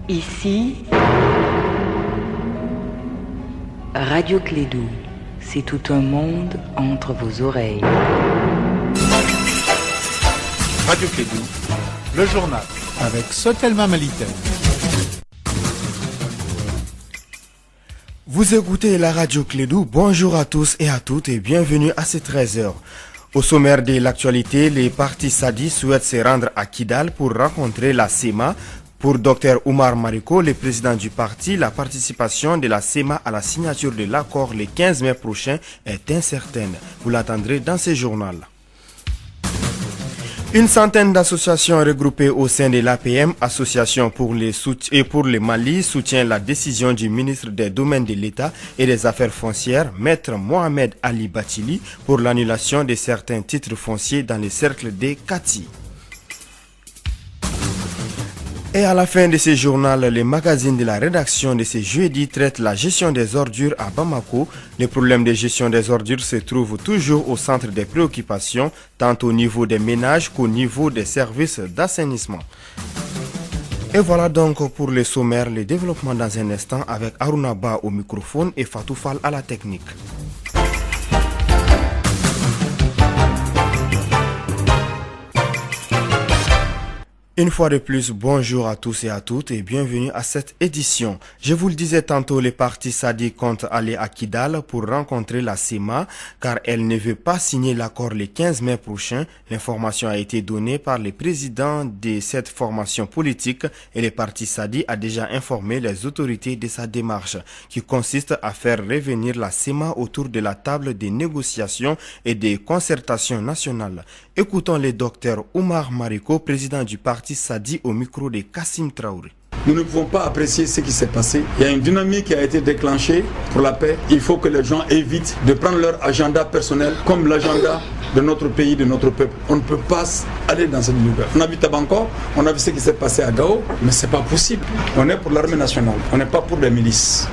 Ici, Radio Clédou, c'est tout un monde entre vos oreilles. Radio Clédou, le journal, avec Sotelma Malitel. Vous écoutez la Radio Clédou, bonjour à tous et à toutes et bienvenue à ces 13h. Au sommaire de l'actualité, les partis sadis souhaitent se rendre à Kidal pour rencontrer la SEMA. Pour Dr Oumar Mariko, le président du parti, la participation de la SEMA à la signature de l'accord le 15 mai prochain est incertaine. Vous l'attendrez dans ce journal. Une centaine d'associations regroupées au sein de l'APM, Association pour le Mali, soutient la décision du ministre des Domaines de l'État et des Affaires foncières, Maître Mohamed Ali Batili, pour l'annulation de certains titres fonciers dans les cercles des Kati. Et à la fin de ce journal, le magazine de la rédaction de ce jeudi traite la gestion des ordures à Bamako. Les problèmes de gestion des ordures se trouvent toujours au centre des préoccupations, tant au niveau des ménages qu'au niveau des services d'assainissement. Et voilà donc pour le sommaire, le développement dans un instant avec Aruna Ba au microphone et Fatou Fall à la technique. Une fois de plus, bonjour à tous et à toutes et bienvenue à cette édition. Je vous le disais tantôt, les partis sadis comptent aller à Kidal pour rencontrer la SEMA car elle ne veut pas signer l'accord le 15 mai prochain. L'information a été donnée par le président de cette formation politique et le parti sadi a déjà informé les autorités de sa démarche qui consiste à faire revenir la SEMA autour de la table des négociations et des concertations nationales. Écoutons le docteur Oumar Mariko, président du parti Sadi au micro de Kassim Traoré. Nous ne pouvons pas apprécier ce qui s'est passé. Il y a une dynamique qui a été déclenchée pour la paix. Il faut que les gens évitent de prendre leur agenda personnel comme l'agenda de notre pays, de notre peuple. On ne peut pas aller dans cette dynamique. On a vu Tabankor, on a vu ce qui s'est passé à Gao, mais ce n'est pas possible. On est pour l'armée nationale, on n'est pas pour les milices.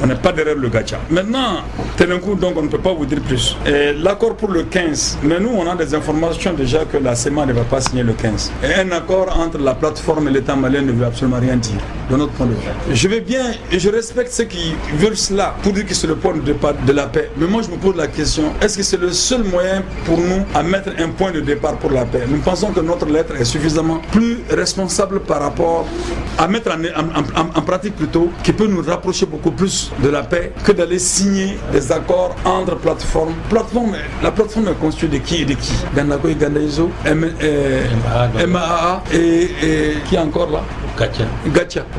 On n'est pas derrière le gacha. Maintenant, tel un coup, donc on ne peut pas vous dire plus. Et l'accord pour le 15, mais nous on a des informations déjà que la SEMA ne va pas signer le 15. Et un accord entre la plateforme et l'État malien ne veut absolument rien dire. De notre point de vue. Je vais bien et je respecte ceux qui veulent cela pour dire que c'est le point de départ de la paix. Mais moi je me pose la question, est-ce que c'est le seul moyen pour nous à mettre un point de départ pour la paix? Nous pensons que notre lettre est suffisamment plus responsable par rapport à mettre en pratique plutôt, qui peut nous rapprocher beaucoup plus de la paix que d'aller signer des accords entre plateformes. La plateforme est constituée de qui et de qui? Gandako et Gandaizo, MAA et qui encore là?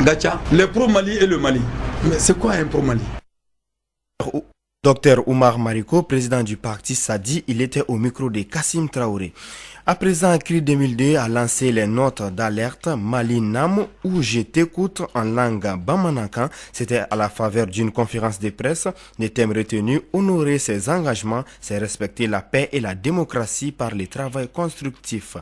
Gacha, les pro-Mali et le Mali. Mais c'est quoi un pro-Mali? Docteur Oumar Mariko, président du parti Sadi, il était au micro de Kassim Traoré. À présent, CRI 2002 a lancé les notes d'alerte Mali Nam où je t'écoute en langue bamanakan. C'était à la faveur d'une conférence de presse. Les thèmes retenus, honorer ses engagements, c'est respecter la paix et la démocratie par le travail constructif.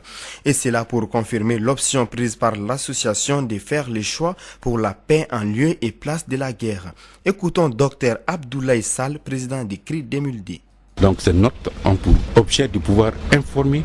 Et c'est là pour confirmer l'option prise par l'association de faire le choix pour la paix en lieu et place de la guerre. Écoutons Dr Abdoulaye Sall, président du CRI 2002. Donc ces notes ont pour objet de pouvoir informer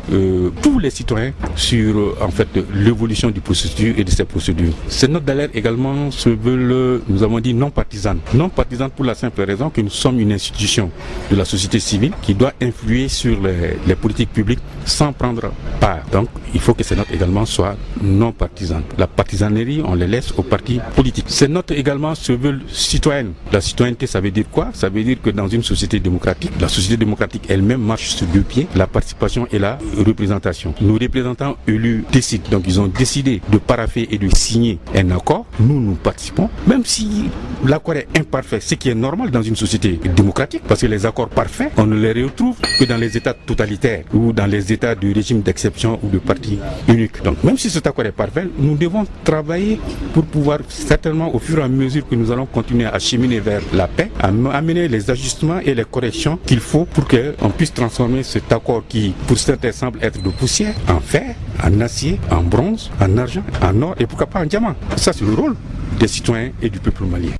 tous les citoyens sur en fait l'évolution du processus et de ces procédures. Ces notes d'alerte également se veulent, nous avons dit, non partisanes. Non partisanes pour la simple raison que nous sommes une institution de la société civile qui doit influer sur les politiques publiques sans prendre part. Donc il faut que ces notes également soient non partisanes. La partisanerie, on les laisse aux partis politiques. Ces notes également se veulent citoyennes. La citoyenneté, ça veut dire quoi? Ça veut dire que dans une société démocratique, la société démocratique elle-même marche sur deux pieds, la participation et la représentation. Nos représentants élus décident, donc ils ont décidé de parapher et de signer un accord. Nous participons, même si l'accord est imparfait, ce qui est normal dans une société démocratique, parce que les accords parfaits, on ne les retrouve que dans les États totalitaires ou dans les États de régime d'exception ou de parti unique. Donc même si cet accord est parfait, nous devons travailler pour pouvoir certainement au fur et à mesure que nous allons continuer à cheminer vers la paix, à amener les ajustements et les corrections qu'il faut pour qu'on puisse transformer cet accord qui, pour certains, semble être de poussière, en fer, en acier, en bronze, en argent, en or et pourquoi pas en diamant. Ça, c'est le rôle des citoyens et du peuple malien.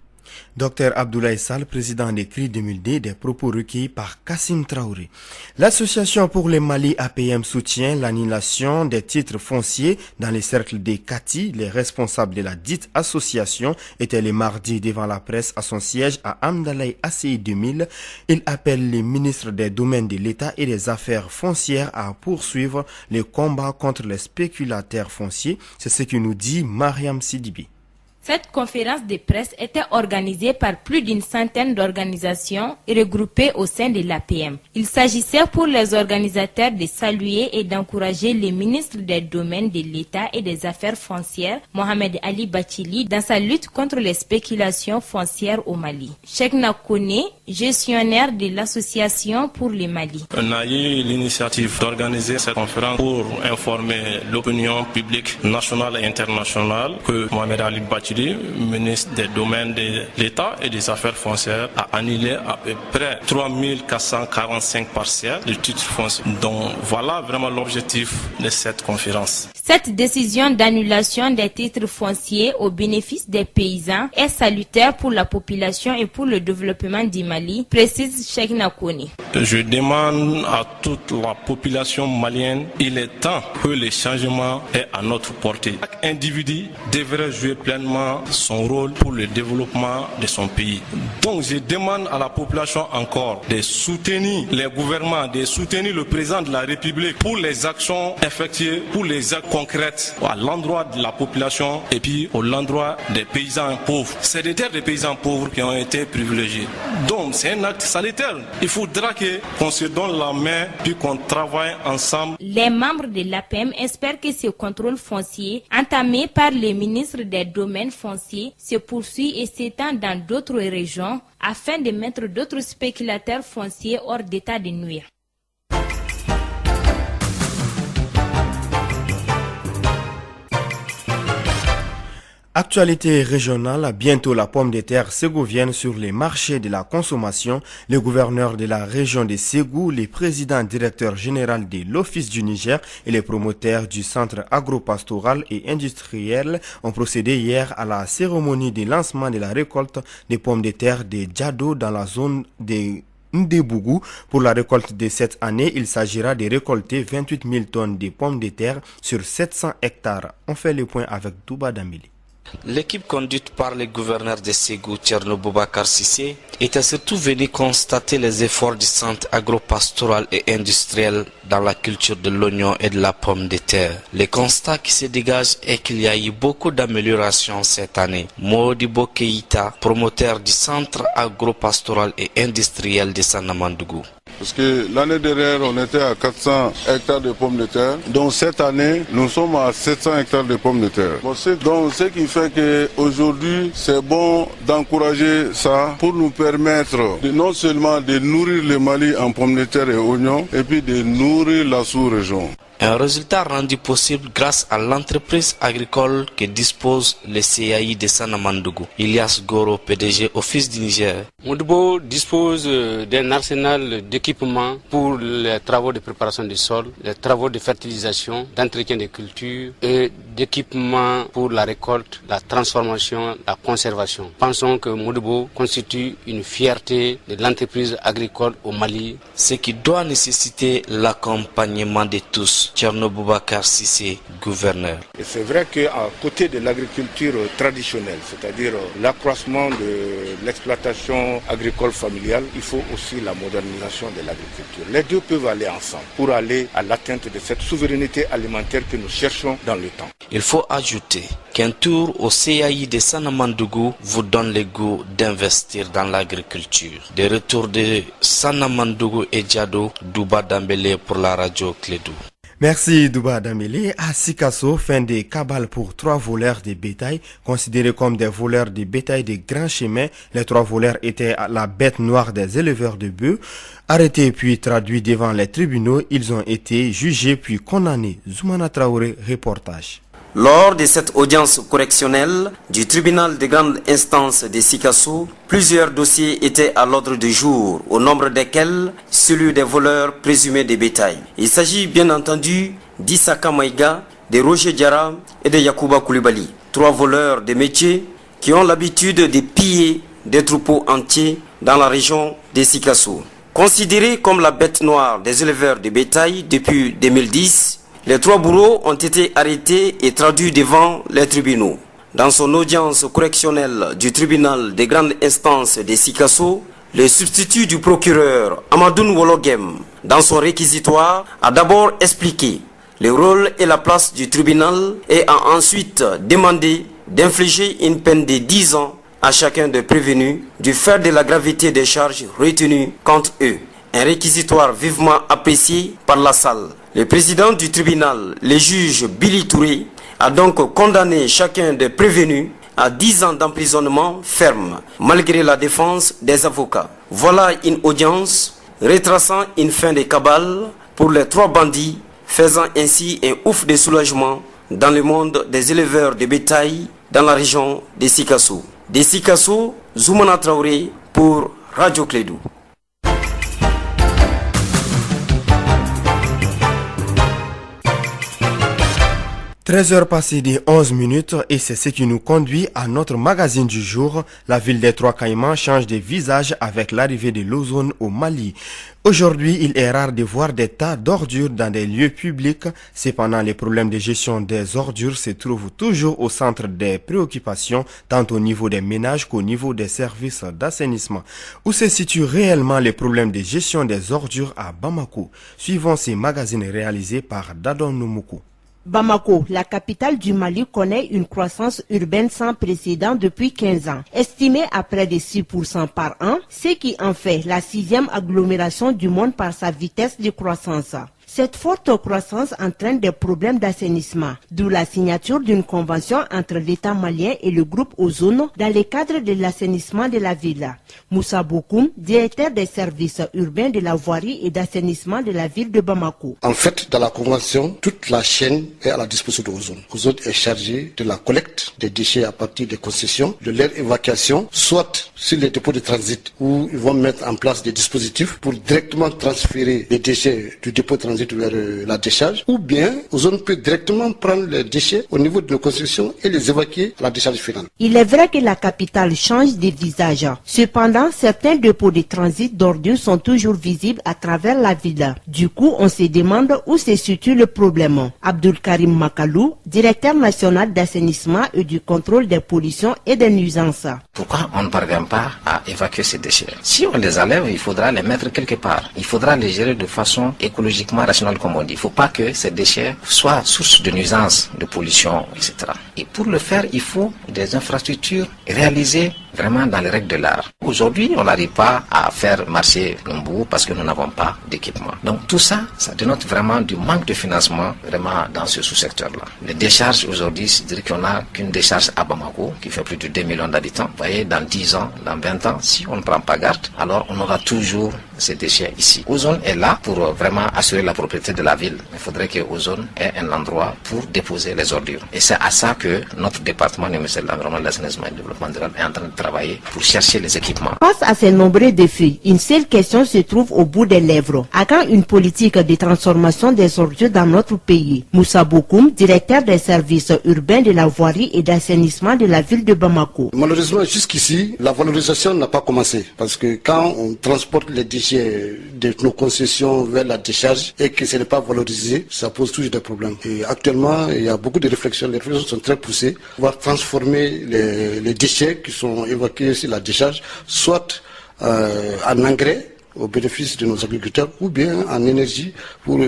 Dr Abdoulaye Sall, président des CRI 2000D, des propos recueillis par Kassim Traoré. L'Association pour le Mali APM soutient l'annulation des titres fonciers dans les cercles des Kati. Les responsables de la dite association étaient les mardis devant la presse à son siège à Amdalaï ACI 2000. Ils appellent les ministres des domaines de l'État et des affaires foncières à poursuivre les combats contre les spéculateurs fonciers. C'est ce que nous dit Mariam Sidibi. Cette conférence de presse était organisée par plus d'une centaine d'organisations regroupées au sein de l'APM. Il s'agissait pour les organisateurs de saluer et d'encourager le ministre des domaines de l'État et des affaires foncières, Mohamed Ali Bachili, dans sa lutte contre les spéculations foncières au Mali. Cheikh Nakone, gestionnaire de l'association pour le Mali. On a eu l'initiative d'organiser cette conférence pour informer l'opinion publique nationale et internationale que Mohamed Ali Bachili, ministre des domaines de l'État et des affaires foncières, a annulé à peu près 3445 parcelles de titres fonciers. Donc voilà vraiment l'objectif de cette conférence. Cette décision d'annulation des titres fonciers au bénéfice des paysans est salutaire pour la population et pour le développement du Mali, précise Cheikh Nakone. Je demande à toute la population malienne, il est temps que le changement est à notre portée. Chaque individu devrait jouer pleinement son rôle pour le développement de son pays. Donc je demande à la population encore de soutenir les gouvernements, de soutenir le président de la République pour les actions effectuées, pour les actes concrètes à l'endroit de la population et puis à l'endroit des paysans pauvres. C'est des terres des paysans pauvres qui ont été privilégiées. Donc c'est un acte salutaire. Il faudra qu'on se donne la main puis qu'on travaille ensemble. Les membres de l'APM espèrent que ce contrôle foncier entamé par les ministres des domaines fonciers se poursuit et s'étend dans d'autres régions afin de mettre d'autres spéculateurs fonciers hors d'état de nuire. Actualité régionale, bientôt la pomme de terre ségovienne sur les marchés de la consommation. Le gouverneur de la région de Ségou, le président directeur général de l'Office du Niger et les promoteurs du centre agropastoral et industriel ont procédé hier à la cérémonie de lancement de la récolte des pommes de terre de Djado dans la zone de Ndebougou. Pour la récolte de cette année, il s'agira de récolter 28 000 tonnes de pommes de terre sur 700 hectares. On fait le point avec Douba Dambili. L'équipe conduite par le gouverneur de Ségou, Thierno Boubacar Sissé, était surtout venue constater les efforts du centre agropastoral et industriel dans la culture de l'oignon et de la pomme de terre. Le constat qui se dégage est qu'il y a eu beaucoup d'améliorations cette année. Modibo Keïta, promoteur du centre agropastoral et industriel de Sanamandougou. Parce que l'année dernière, on était à 400 hectares de pommes de terre. Donc cette année, nous sommes à 700 hectares de pommes de terre. Donc ce qui fait qu'aujourd'hui, c'est bon d'encourager ça pour nous permettre de non seulement de nourrir le Mali en pommes de terre et oignons, et puis de nourrir la sous-région. Un résultat rendu possible grâce à l'entreprise agricole que dispose le CAI de Sanamandougou. Ilyas Goro, PDG Office du Niger. Moudbo dispose d'un arsenal d'équipements pour les travaux de préparation du sol, les travaux de fertilisation, d'entretien des cultures et d'équipements pour la récolte, la transformation, la conservation. Pensons que Moudbo constitue une fierté de l'entreprise agricole au Mali. Ce qui doit nécessiter l'accompagnement de tous. Thierno Boubacar Sissé, gouverneur. Et c'est vrai qu'à côté de l'agriculture traditionnelle, c'est-à-dire l'accroissement de l'exploitation agricole familiale, il faut aussi la modernisation de l'agriculture. Les deux peuvent aller ensemble pour aller à l'atteinte de cette souveraineté alimentaire que nous cherchons dans le temps. Il faut ajouter qu'un tour au CAI de Sanamandougou vous donne le goût d'investir dans l'agriculture. Des retours de Sanamandougou et Djado, Douba Dambélé pour la radio Clédou. Merci Douba Dambélé. À Sikasso, fin des cabales pour 3 voleurs de bétail, considérés comme des voleurs de bétail de grands chemins. Les 3 voleurs étaient la bête noire des éleveurs de bœufs. Arrêtés puis traduits devant les tribunaux, ils ont été jugés puis condamnés. Zoumana Traoré, reportage. Lors de cette audience correctionnelle du tribunal de grande instance de Sikasso, plusieurs dossiers étaient à l'ordre du jour, au nombre desquels celui des voleurs présumés de bétail. Il s'agit bien entendu d'Issaka Maïga, de Roger Diarra et de Yakuba Koulibaly, 3 voleurs de métier qui ont l'habitude de piller des troupeaux entiers dans la région des Sikasso. Considérés comme la bête noire des éleveurs de bétail depuis 2010, les 3 bourreaux ont été arrêtés et traduits devant les tribunaux. Dans son audience correctionnelle du tribunal des grandes instances des Sikasso, le substitut du procureur Amadoun Wologem, dans son réquisitoire, a d'abord expliqué le rôle et la place du tribunal et a ensuite demandé d'infliger une peine de 10 ans à chacun des prévenus du fait de la gravité des charges retenues contre eux. Un réquisitoire vivement apprécié par la salle. Le président du tribunal, le juge Billy Touré, a donc condamné chacun des prévenus à 10 ans d'emprisonnement ferme, malgré la défense des avocats. Voilà une audience retraçant une fin de cabale pour les 3 bandits, faisant ainsi un ouf de soulagement dans le monde des éleveurs de bétail dans la région des Sikasso. Des Sikasso, Zoumana Traoré pour Radio Clédou. 13h passées de 11 minutes et c'est ce qui nous conduit à notre magazine du jour. La ville des Trois-Caïmans change de visage avec l'arrivée de l'ozone au Mali. Aujourd'hui, il est rare de voir des tas d'ordures dans des lieux publics. Cependant, les problèmes de gestion des ordures se trouvent toujours au centre des préoccupations, tant au niveau des ménages qu'au niveau des services d'assainissement. Où se situent réellement les problèmes de gestion des ordures à Bamako? Suivons ces magazines réalisés par Dadon Noumoukou. Bamako, la capitale du Mali, connaît une croissance urbaine sans précédent depuis 15 ans, estimée à près de 6% par an, ce qui en fait la 6e agglomération du monde par sa vitesse de croissance. Cette forte croissance entraîne des problèmes d'assainissement, d'où la signature d'une convention entre l'État malien et le groupe Ozone dans le cadre de l'assainissement de la ville. Moussa Bokoum, directeur des services urbains de la voirie et d'assainissement de la ville de Bamako. En fait, dans la convention, toute la chaîne est à la disposition de Ozone. Ozone est chargé de la collecte des déchets à partir des concessions, de leur évacuation, soit sur les dépôts de transit où ils vont mettre en place des dispositifs pour directement transférer les déchets du dépôt de transit vers la décharge, ou bien Ozone peut directement prendre les déchets au niveau de nos concessions et les évacuer à la décharge finale. Il est vrai que la capitale change de visage. Cependant, certains dépôts de transit d'ordures sont toujours visibles à travers la ville. Du coup, on se demande où se situe le problème. Abdul Karim Makalou, directeur national d'assainissement et du contrôle des pollutions et des nuisances. Pourquoi on ne parvient pas à évacuer ces déchets? Si on les enlève, il faudra les mettre quelque part. Il faudra les gérer de façon écologiquement rationnelle, comme on dit. Il ne faut pas que ces déchets soient source de nuisances, de pollution, etc. Et pour le faire, il faut des infrastructures réalisées vraiment dans les règles de l'art. Aujourd'hui, on n'arrive pas à faire marcher Numbu parce que nous n'avons pas d'équipement. Donc tout ça, ça dénote vraiment du manque de financement vraiment dans ce sous-secteur-là. Les décharges aujourd'hui, c'est-à-dire qu'on n'a qu'une décharge à Bamako qui fait plus de 2 millions d'habitants. Vous voyez, dans 10 ans, dans 20 ans, si on ne prend pas garde, alors on aura toujours ces déchets ici. Ozone est là pour vraiment assurer la propriété de la ville. Il faudrait que Ozone ait un endroit pour déposer les ordures. Et c'est à ça que notre département, le ministère de l'Environnement, de l'Assainissement et du Développement durable est en train de travailler pour chercher les équipements. Face à ces nombreux défis, une seule question se trouve au bout des lèvres. À quand une politique de transformation des ordures dans notre pays? Moussa Bokoum, directeur des services urbains de la voirie et d'assainissement de la ville de Bamako. Malheureusement, jusqu'ici, la valorisation n'a pas commencé. Parce que quand on transporte les déchets de nos concessions vers la décharge et que ce n'est pas valorisé, ça pose toujours des problèmes. Et actuellement, il y a beaucoup de réflexions. Les réflexions sont très poussées. On va transformer les déchets qui sont évacués sur la décharge, soit en engrais au bénéfice de nos agriculteurs ou bien en énergie pour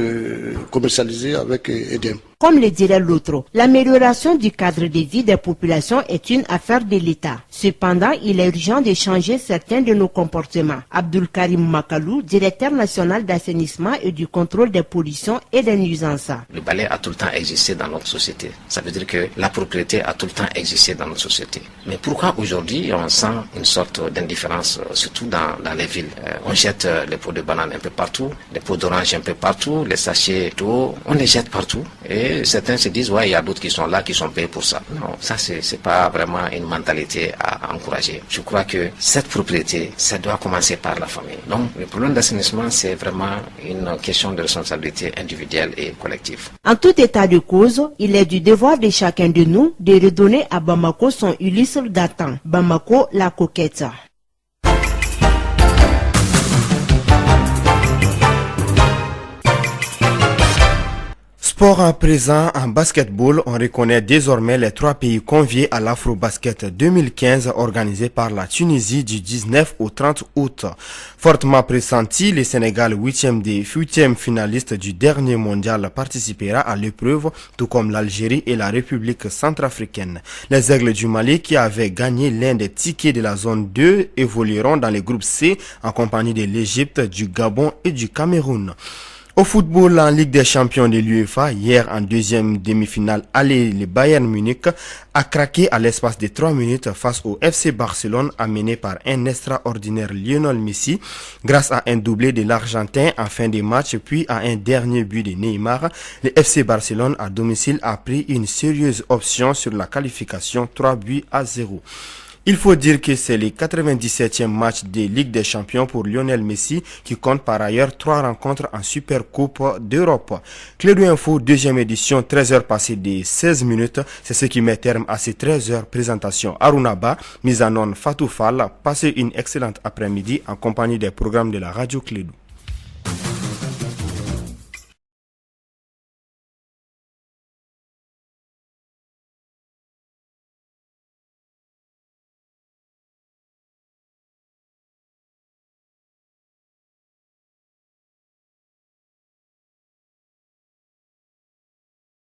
commercialiser avec EDM. Comme le dirait l'autre, l'amélioration du cadre de vie des populations est une affaire de l'État. Cependant, il est urgent de changer certains de nos comportements. Abdul Karim Makalou, directeur national d'assainissement et du contrôle des pollutions et des nuisances. Le balai a tout le temps existé dans notre société. Ça veut dire que la propriété a tout le temps existé dans notre société. Mais pourquoi aujourd'hui on sent une sorte d'indifférence, surtout dans les villes? On jette les pots de banane un peu partout, les pots d'orange un peu partout, les sachets d'eau, on les jette partout. Et certains se disent, ouais, il y a d'autres qui sont là, qui sont payés pour ça. Non, ça, c'est pas vraiment une mentalité à encourager. Je crois que cette propriété, ça doit commencer par la famille. Donc, le problème d'assainissement, c'est vraiment une question de responsabilité individuelle et collective. En tout état de cause, il est du devoir de chacun de nous de redonner à Bamako son illustre datant. Bamako, la coquette. Sport à présent, en basketball, on reconnaît désormais les 3 pays conviés à l'Afro-Basket 2015 organisé par la Tunisie du 19 au 30 août. Fortement pressenti, le Sénégal, 8e finaliste du dernier mondial, participera à l'épreuve, tout comme l'Algérie et la République centrafricaine. Les Aigles du Mali, qui avaient gagné l'un des tickets de la zone 2, évolueront dans le groupe C en compagnie de l'Égypte, du Gabon et du Cameroun. Au football, en Ligue des champions de l'UEFA, hier en deuxième demi-finale, le Bayern Munich a craqué à l'espace de 3 minutes face au FC Barcelone, amené par un extraordinaire Lionel Messi, grâce à un doublé de l'Argentin en fin de match, puis à un dernier but de Neymar. Le FC Barcelone à domicile a pris une sérieuse option sur la qualification 3-0. Il faut dire que c'est le 97e match de Ligue des Champions pour Lionel Messi, qui compte par ailleurs 3 rencontres en Supercoupe d'Europe. Clédou Info, deuxième édition, 13h passées de 16 minutes. C'est ce qui met terme à ces 13h présentation Arunaba, mise en onde Fatou Fall. Passez une excellente après-midi en compagnie des programmes de la Radio Clédou.